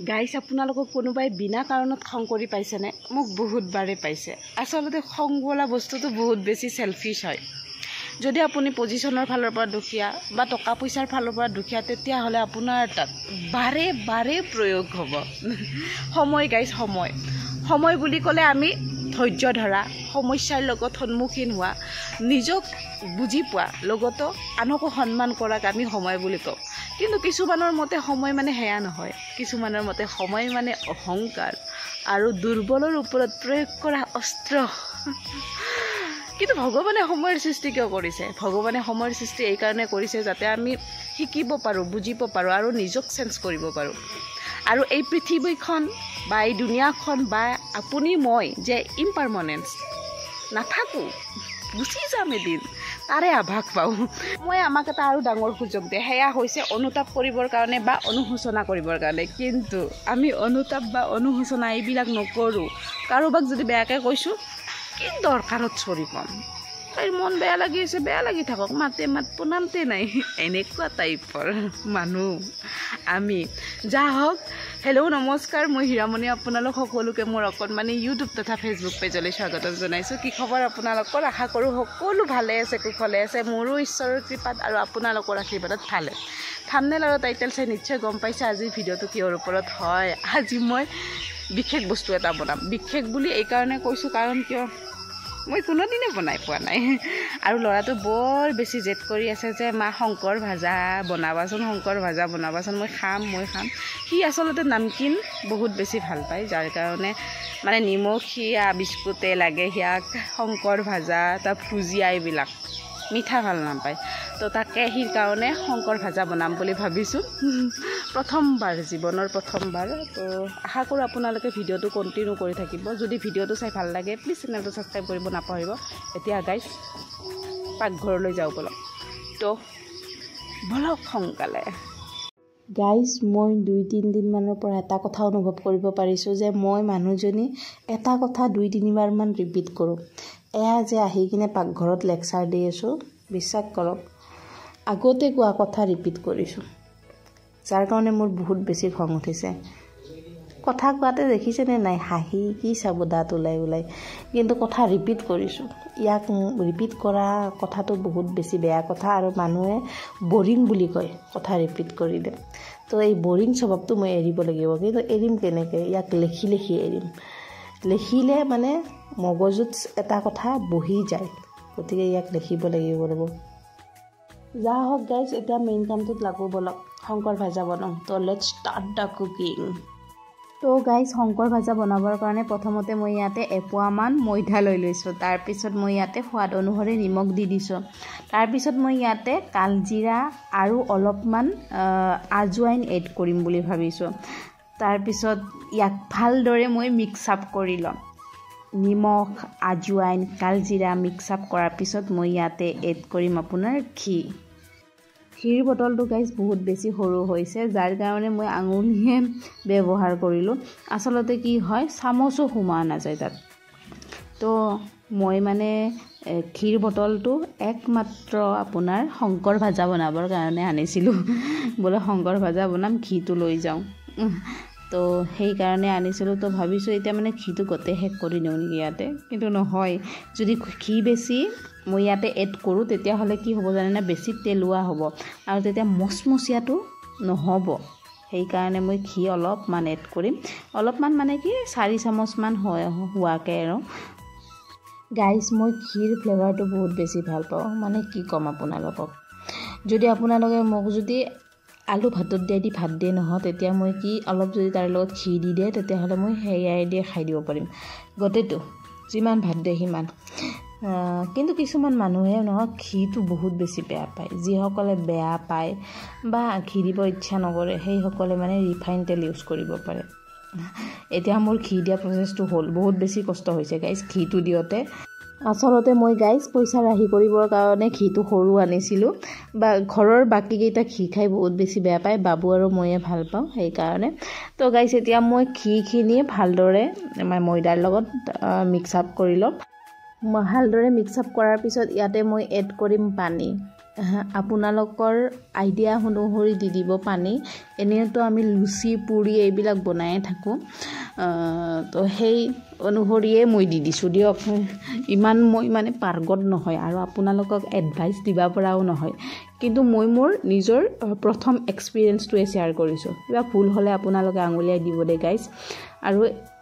গাইছ আপোনালোকক কোনোবাই বিনা কাৰণত খং কৰি পাইছেনে? মোক বহুতবাৰে পাইছে। আচলতে খং বোলা বস্তুটো বহুত বেছি চেলফিছ হয়। যদি আপুনি পজিশ্যনৰ ফালৰ পৰা দুখীয়া বা টকা পইচাৰ ফালৰ পৰা দুখীয়া, তেতিয়াহ'লে আপোনাৰ তাত বাৰে বাৰে প্ৰয়োগ হ'ব সময়। গাইছ সময় বুলি ক'লে আমি ধৈৰ্য ধৰা, সমস্যাৰ লগত সন্মুখীন হোৱা, নিজক বুজি পোৱা, লগতো আনকো সন্মান কৰাক আমি সময় বুলি কওঁ। কিন্তু কিছুমানৰ মতে সময় মানে সেয়া নহয়। কিছুমানৰ মতে সময় মানে অহংকাৰ আৰু দুৰ্বলৰ ওপৰত প্ৰয়োগ কৰা অস্ত্ৰ। কিন্তু ভগৱানে সময়ৰ সৃষ্টি কিয় কৰিছে? ভগৱানে সময়ৰ সৃষ্টি এইকাৰণে কৰিছে যাতে আমি শিকিব পাৰোঁ, বুজিব পাৰোঁ আৰু নিজক চেঞ্জ কৰিব পাৰোঁ। আৰু এই পৃথিৱীখন বা এই দুনিয়াখন বা আপুনি মই যে ইম্পাৰমানেণ্ট নাথাকোঁ, গুচি যাম এদিন, তাৰে আভাস পাওঁ। মই আমাক এটা আৰু ডাঙৰ সুযোগ দিয়ে, সেয়া হৈছে অনুতাপ কৰিবৰ কাৰণে বা অনুশোচনা কৰিবৰ কাৰণে। কিন্তু আমি অনুতাপ বা অনুশোচনা এইবিলাক নকৰোঁ। কাৰোবাক যদি বেয়াকৈ কৈছোঁ, কি দৰকাৰত চৰি ক'ম, তাইৰ মন বেয়া লাগি আছে, বেয়া লাগি থাকক, মাতে নামতে নাই, এনেকুৱা টাইপৰ মানুহ আমি। যা হওক, হেল্ল' নমস্কাৰ, মই হীৰামণি। আপোনালোক সকলোকে মোৰ অকণমানি ইউটিউব তথা ফেচবুক পেজলৈ স্বাগতম জনাইছোঁ। কি খবৰ আপোনালোকৰ? আশা কৰোঁ সকলো ভালে আছে, কুশলে আছে। মোৰো ঈশ্বৰৰ কৃপাত আৰু আপোনালোকৰ আশীৰ্বাদত ভালে। থাম্বনেইল আৰু টাইটেল চাই নিশ্চয় গম পাইছে আজিৰ ভিডিঅ'টো কিহৰ ওপৰত হয়। আজি মই বিশেষ বস্তু এটা বনাম। বিশেষ বুলি এইকাৰণে কৈছোঁ কাৰণ কিয় মই কোনোদিনে বনাই পোৱা নাই। আৰু ল'ৰাটো বৰ বেছি জেদ কৰি আছে যে মা শংকৰ ভাজা বনাবাচোন, শংকৰ ভাজা বনাবাচোন, মই খাম। সি আচলতে নামকিন বহুত বেছি ভাল পায়, যাৰ কাৰণে মানে নিমখীয়া বিস্কুটে লাগে সিয়াক, শংকৰ ভাজা তাৰ ভুজিয়া এইবিলাক মিঠা ভাল নাপায়। তো তাকে সিৰ কাৰণে শংকৰ ভাজা বনাম বুলি ভাবিছোঁ। প্ৰথমবাৰ, জীৱনৰ প্ৰথমবাৰ। তো আশা কৰোঁ আপোনালোকে ভিডিঅ'টো কণ্টিনিউ কৰি থাকিব। যদি ভিডিঅ'টো চাই ভাল লাগে প্লিজ চেনেলটো ছাবস্ক্ৰাইব কৰিব নাপাহৰিব। এতিয়া গাইছ পাকঘৰলৈ যাওঁ বলক। তো বলক সোনকালে। গাইজ, মই 2-3 দিনমানৰ পৰা এটা কথা অনুভৱ কৰিব পাৰিছোঁ যে মই মানুহজনী এটা কথা 2-3বাৰমান ৰিপিট কৰোঁ। এয়া যে আহি কিনে পাকঘৰত লেকচাৰ দি আছোঁ, বিশ্বাস কৰক আগতে কোৱা কথা ৰিপিট কৰিছোঁ, যাৰ কাৰণে মোৰ বহুত বেছি খং উঠিছে। কথা কোৱাতে দেখিছেনে নাই, হাঁহি কি চাব দাঁত ওলাই, কিন্তু কথা ৰিপিট কৰিছোঁ। ইয়াক ৰিপিট কৰা কথাটো বহুত বেছি বেয়া কথা, আৰু মানুহে বৰিং বুলি কয় কথা ৰিপিট কৰিলে। তো এই বৰিং স্বভাৱটো মই এৰিব লাগিব। কিন্তু এৰিম কেনেকৈ? ইয়াক লিখি এৰিম। লিখিলে মানে মগজুত এটা কথা বহি যায়, গতিকে ইয়াক লিখিব লাগিব। যা হওক গাইজ, এতিয়া মেইন কামটোত লাগো বলক, শংকৰ ভাজা বনাওঁ। তো লেটছ ষ্টাৰ্ট দ্য কুকিং। তো গাইজ, শংকৰ ভাজা বনাবৰ কাৰণে প্ৰথমতে মই ইয়াতে এপোৱামান ময়দা লৈ লৈছোঁ। তাৰপিছত মই ইয়াতে সোৱাদ অনুসৰি নিমখ দি দিছোঁ। তাৰপিছত মই ইয়াতে কালজিৰা আৰু অলপমান আজৱাইন এড কৰিম বুলি ভাবিছোঁ। তাৰপিছত ইয়াক ভালদৰে মই মিক্স আপ কৰি ল'ম। নিমখ, আজৱাইন, কালজিৰা মিক্স আপ কৰাৰ পিছত মই ইয়াতে এড কৰিম আপোনাৰ ঘি। ঘিৰ বটলটো গাইজ বহুত বেছি সৰু হৈছে, যাৰ কাৰণে মই আঙুলিহে ব্যৱহাৰ কৰিলোঁ। আচলতে কি হয়, চামুচো সোমোৱা নাযায় তাত। তো মই মানে ঘিৰ বটলটো একমাত্ৰ আপোনাৰ শংকৰ ভাজা বনাবৰ কাৰণে আনিছিলোঁ। বোলে শংকৰ ভাজা বনাম, ঘিটো লৈ যাওঁ। তো সেইকাৰণে আনিছিলোঁ। তো ভাবিছোঁ এতিয়া মানে ঘিটো গোটেই শেষ কৰি দিওঁ নেকি ইয়াতে, কিন্তু নহয়। যদি ঘি বেছি মই ইয়াতে এড কৰোঁ তেতিয়াহ'লে কি হ'ব জানেনে, বেছি তেলোৱা হ'ব আৰু তেতিয়া মচমচীয়াটো নহ'ব। সেইকাৰণে মই ঘি অলপমান এড কৰিম। অলপমান মানে কি 4 চামুচমান হোৱাকৈ আৰু। গাইজ, মই ঘিৰ ফ্লেভাৰটো বহুত বেছি ভাল পাওঁ, মানে কি ক'ম আপোনালোকক। যদি আপোনালোকে মোক যদি আলু ভাতত দি ভাত দিয়ে নহয়, তেতিয়া মই কি অলপ যদি তাৰ লগত ঘি দি দিয়ে, তেতিয়াহ'লে মই সেয়াই দিয়ে খাই দিব পাৰিম গোটেইটো, যিমান ভাত দিয়ে সিমান। কিন্তু কিছুমান মানুহে নহয় ঘিটো বহুত বেছি বেয়া পায়। যিসকলে বেয়া পায় বা ঘি দিব ইচ্ছা নকৰে, সেইসকলে মানে ৰিফাইন তেল ইউজ কৰিব পাৰে। এতিয়া মোৰ ঘি দিয়া প্ৰচেছটো হ'ল, বহুত বেছি কষ্ট হৈছে গাইজ ঘিটো দিওঁতে। আচলতে মই গাইজ পইচা ৰাহি কৰিবৰ কাৰণে ঘিটো সৰু আনিছিলোঁ, বা ঘৰৰ বাকীকেইটা ঘি খাই বহুত বেছি বেয়া পায়, বাবু আৰু ময়ে ভাল পাওঁ সেইকাৰণে। তো গাইজ, এতিয়া মই ঘিখিনি ভালদৰে ময়দাৰ লগত মিক্স আপ কৰি ল'ম। ভালদৰে মিক্স আপ কৰাৰ পিছত ইয়াতে মই এড কৰিম পানী। আপোনালোকৰ আইডিয়া অনুসৰি দি দিব পানী এনেতো আমি লুচি পুৰি এইবিলাক বনায়ে থাকোঁ তো সেই অনুসৰিয়ে মই দি দিছোঁ দিয়ক ইমান মই মানে পাৰ্গত নহয় আৰু আপোনালোকক এডভাইচ দিব পৰাও নহয় কিন্তু মই মোৰ নিজৰ প্ৰথম এক্সপিৰিয়েঞ্চটোৱে শ্বেয়াৰ কৰিছোঁ কিবা ভুল হ'লে আপোনালোকে আঙুলিয়াই দিব দে গাইজ আৰু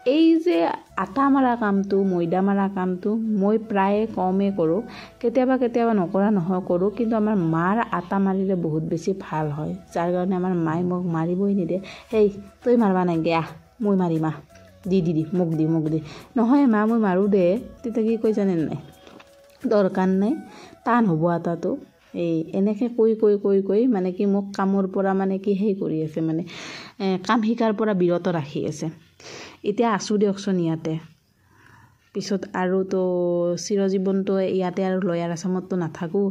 এই যে আটা মাৰা কামটো ময়দা মাৰা কামটো মই প্ৰায় কমেই কৰোঁ কেতিয়াবা নকৰা নহয় কৰোঁ কিন্তু আমাৰ মাৰ আটা মাৰিলে বহুত বেছি ভাল হয় যাৰ কাৰণে আমাৰ মায়ে মোক মাৰিবই নিদিয়ে হেই তই মাৰবা নাগে আহ মই মাৰিম আহ দি মোক দি নহয় মা মই মাৰোঁ দে তেতিয়া কি কৈ জানে নাই দৰকাৰ নাই টান হ'ব আটাটো এই এনেকৈ কৈ মানে কি মোক কামৰ পৰা মানে কি সেই কৰি আছে মানে কাম শিকাৰ পৰা বিৰত ৰাখি আছে এতিয়া আছোঁ দিয়কচোন ইয়াতে পিছত আৰু তো চিৰজীৱনটো ইয়াতে আৰু লয়াৰ আছামততো নাথাকোঁ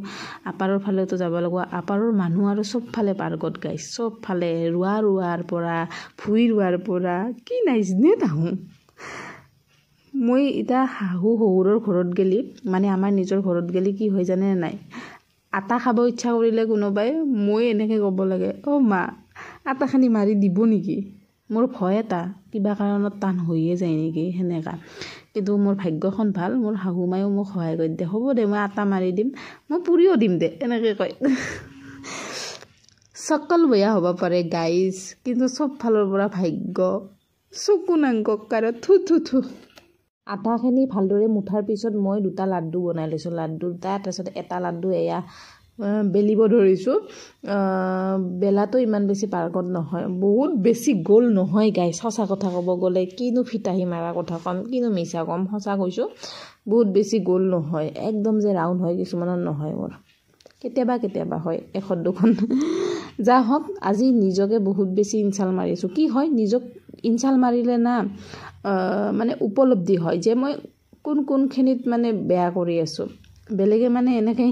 আপাৰৰ ফালেতো যাব লাগিব আপাৰৰ মানুহ আৰু চবফালে পাৰ্গত গাইছ চবফালে ৰোৱাৰ পৰা ভুই ৰোৱাৰ পৰা কি নাইজনে তাহোঁ মই এতিয়া শাহু শহুৰৰ ঘৰত গেলি মানে আমাৰ নিজৰ ঘৰত গেলি কি হৈ জানে নাই আটা খাব ইচ্ছা কৰিলে কোনোবাই মই এনেকৈ ক'ব লাগে অ' মা আটাখিনি মাৰি দিব নেকি মোৰ ভয় এটা কিবা কাৰণত টান হৈয়ে যায় নেকি সেনেকা কিন্তু মোৰ ভাগ্যখন ভাল মোৰ শাহু মায়েও মোক সহায় কৰি দিয়ে হ'ব দে মই আটা মাৰি দিম মই পুৰিও দিম দে এনেকৈ কয় চকল বেয়া হ'ব পাৰে গাইজ কিন্তু চব ফালৰ পৰা ভাগ্য চকু নাংকক আৰু থু আটাখিনি ভালদৰে মুঠাৰ পিছত মই দুটা লাড্ডু বনাই লৈছোঁ লাড্ডু দুটা তাৰপিছত এটা লাড্ডু এয়া বেলিব ধৰিছোঁ বেলাটো ইমান বেছি পাৰ্গত নহয় বহুত বেছি গোল নহয় গাইছ সঁচা কথা ক'ব গ'লে কিনো ফিতাহি মাৰা কথা ক'ম কিনো মিছা ক'ম সঁচা কৈছোঁ বহুত বেছি গোল নহয় একদম যে ৰাউণ্ড হয় কিছুমানৰ নহয় মোৰ কেতিয়াবা হয় এখন দুখন যা হওক আজি নিজকে বহুত বেছি ইনচাল মাৰিছোঁ কি হয় নিজক ইনচাল মাৰিলে না মানে উপলব্ধি হয় যে মই কোনখিনিত মানে বেয়া কৰি আছোঁ বেলেগে মানে এনেকৈ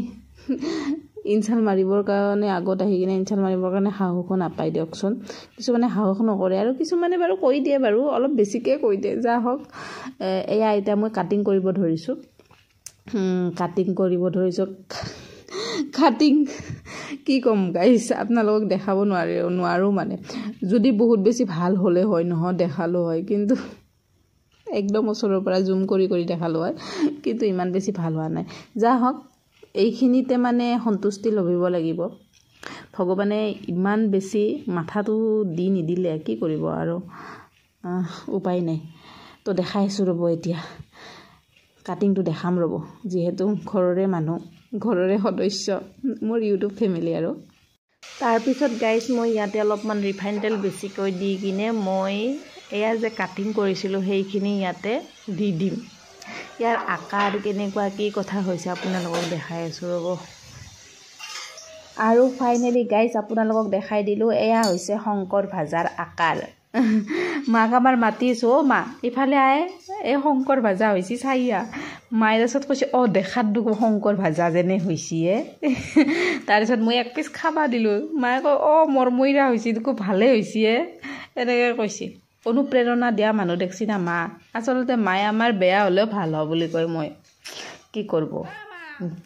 ইনচাল মাৰিবৰ কাৰণে আগত আহি কিনে ইনচাল মাৰিবৰ কাৰণে সাহস নাপায় দিয়কচোন কিছুমানে সাহস নকৰে আৰু কিছুমানে বাৰু কৈ দিয়ে বাৰু অলপ বেছিকৈ কৈ দিয়ে যা হওক এয়া এতিয়া মই কাটিং কৰিব ধৰিছোঁ কাটিং কি ক'ম গাইছ আপোনালোকক দেখাব নোৱাৰোঁ মানে যদি বহুত বেছি ভাল হ'লে হয় নহয় দেখালোঁ হয় কিন্তু একদম ওচৰৰ পৰা জুম কৰি দেখালোঁ হয় কিন্তু ইমান বেছি ভাল হোৱা নাই যা হওক এইখিনিতে মানে সন্তুষ্টি লভিব লাগিব ভগৱানে ইমান বেছি মাথাটো দি নিদিলে কি কৰিব আৰু উপায় নাই তো দেখাইছোঁ ৰ'ব এতিয়া কাটিংটো দেখাম ৰ'ব যিহেতু ঘৰৰে মানুহ ঘৰৰে সদস্য মোৰ ইউটিউব ফেমিলি আৰু তাৰপিছত গাইজ মই ইয়াতে অলপমান ৰিফাইন তেল বেছিকৈ দি কিনে মই এয়া যে কাটিং কৰিছিলোঁ সেইখিনি ইয়াতে দি দিম ইয়াৰ আকাৰ কেনেকুৱা কি কথা হৈছে আপোনালোকক দেখাই আছোঁ ৰ'ব আৰু ফাইনেলি গাইজ আপোনালোকক দেখাই দিলোঁ এয়া হৈছে শংকৰ ভাজাৰ আকাৰ মাক আমাৰ মাতিছোঁ অ' মা ইফালে আহে এই শংকৰ ভাজা হৈছে চাইয়া মায়ে তাৰপিছত কৈছে অঁ দেখাত দেখো শংকৰ ভাজা যেনে হৈছে তাৰপিছত মই এক পিচ খাবা দিলোঁ মায়ে কয় অঁ মৰমৈৰা হৈছে দেখো ভালেই হৈছে এনেকৈ কৈছে অনুপ্ৰেৰণা দিয়া মানুহ দেখছি না মা আচলতে মায়ে আমাৰ বেয়া হ'লেও ভাল হ'ব বুলি কয় মই কি কৰিব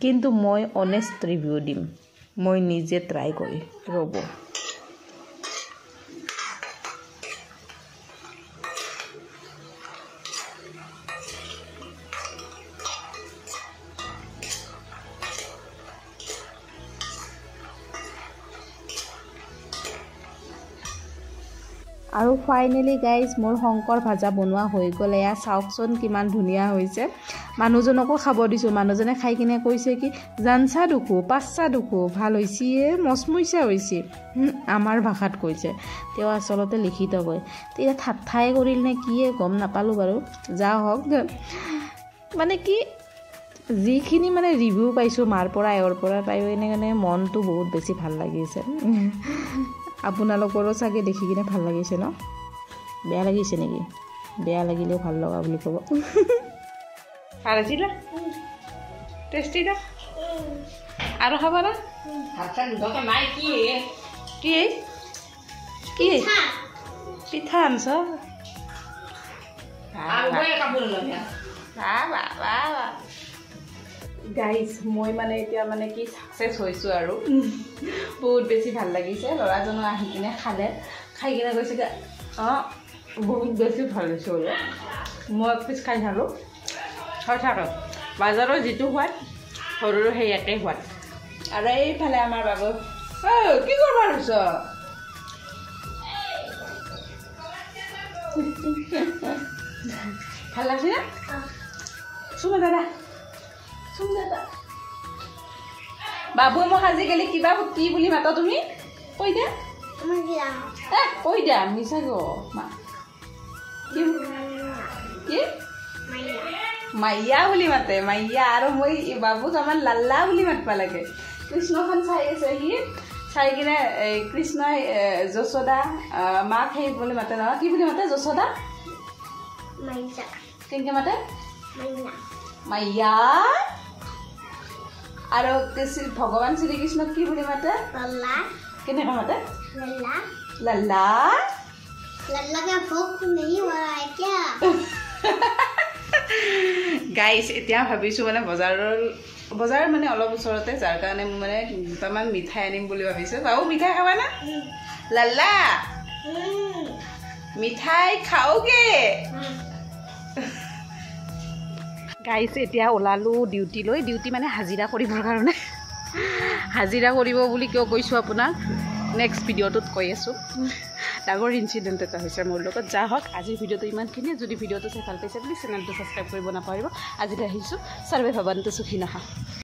কিন্তু মই অনেষ্ট ৰিভিউ দিম মই নিজে ট্ৰাই কৰি ৰ'ব আৰু ফাইনেলি গাইজ মোৰ শংকৰ ভাজা বনোৱা হৈ গ'ল এয়া চাওকচোন কিমান ধুনীয়া হৈছে মানুহজনকো খাব দিছোঁ মানুহজনে খাই কিনে কৈছে কি জানছা দুখো পাঁচছা দুখো ভাল হৈছে মচমইচা হৈছে আমাৰ ভাষাত কৈছে তেওঁ আচলতে লিখিত কয় তেতিয়া ঠাই কৰিল নে কিয়ে গম নাপালোঁ বাৰু যা হওক মানে কি যিখিনি মানে ৰিভিউ পাইছোঁ মাৰ পৰা এওঁৰ পৰা পাই এনেকৈ মনটো বহুত বেছি ভাল লাগিছে আপোনালোকৰো চাগে দেখি কিনে ভাল লাগিছে ন বেয়া লাগিছে নেকি বেয়া লাগিলেও ভাল লগা বুলি ক'ব ভাল আছিল টেষ্টি না আৰু খাবা না কি পিঠা আনছ গাইজ মই মানে এতিয়া মানে কি সাকসেস হৈছোঁ আৰু বহুত বেছি ভাল লাগিছে ল'ৰাজনো আহি কিনে খালে খাই কিনে কৈছে যে অঁ বহুত বেছি ভাল হৈছে বোলে মই এক পিচ খাই চালোঁ সঁচাকৈ বাজাৰৰ যিটো সোৱাদ সৰুৰো সেই একেই সোৱাদ আৰু এইফালে আমাৰ বাবু কি কৰিব লৈছ ভাল লাগছে না চুমা দাদা চুম দাদা বাবুৱে মোক আজিকালি কিবা কি বুলি মাতা তুমি কৈ দিয়া কৈ দিয়া মিছা গ কি মাইয়া বুলি মাতে মাইয়া আৰু মই বাবুক আমাৰ লাল্লা বুলি মাতবা লাগে কৃষ্ণখন চাই আছে সি চাই কিনে কৃষ্ণই যশোদা মাক সেই বুলি মাতে নহয় কি বুলি মাতে যশোদা কেনেকৈ মাতে মাইয়া আৰু ভগৱান শ্ৰীকৃষ্ণক কি বুলি মাতে কেনেকৈ মাতে লাল্লা গাইছ এতিয়া ভাবিছোঁ মানে বজাৰ মানে অলপ ওচৰতে যাৰ কাৰণে মানে দুটামান মিঠাই আনিম বুলি ভাবিছোঁ বাবু মিঠাই খাবা না লাল্লা মিঠাই খাওগে গাইছ এতিয়া ওলালোঁ ডিউটিলৈ ডিউটি মানে হাজিৰা কৰিবৰ কাৰণে হাজিৰা কৰিব বুলি কিয় কৈছোঁ আপোনাক নেক্সট ভিডিঅ'টোত কৈ আছোঁ ডাঙৰ ইনচিডেণ্ট এটা হৈছে মোৰ লগত যা হওক আজিৰ ভিডিঅ'টো ইমানখিনিয়ে যদি ভিডিঅ'টো চাই ভাল পাইছে প্লিজ চেনেলটো ছাবস্ক্ৰাইব কৰিব নাপাহৰিব আজিলৈ আহিছোঁ চাৰ্ভে ভৱন্তু সুখী নহা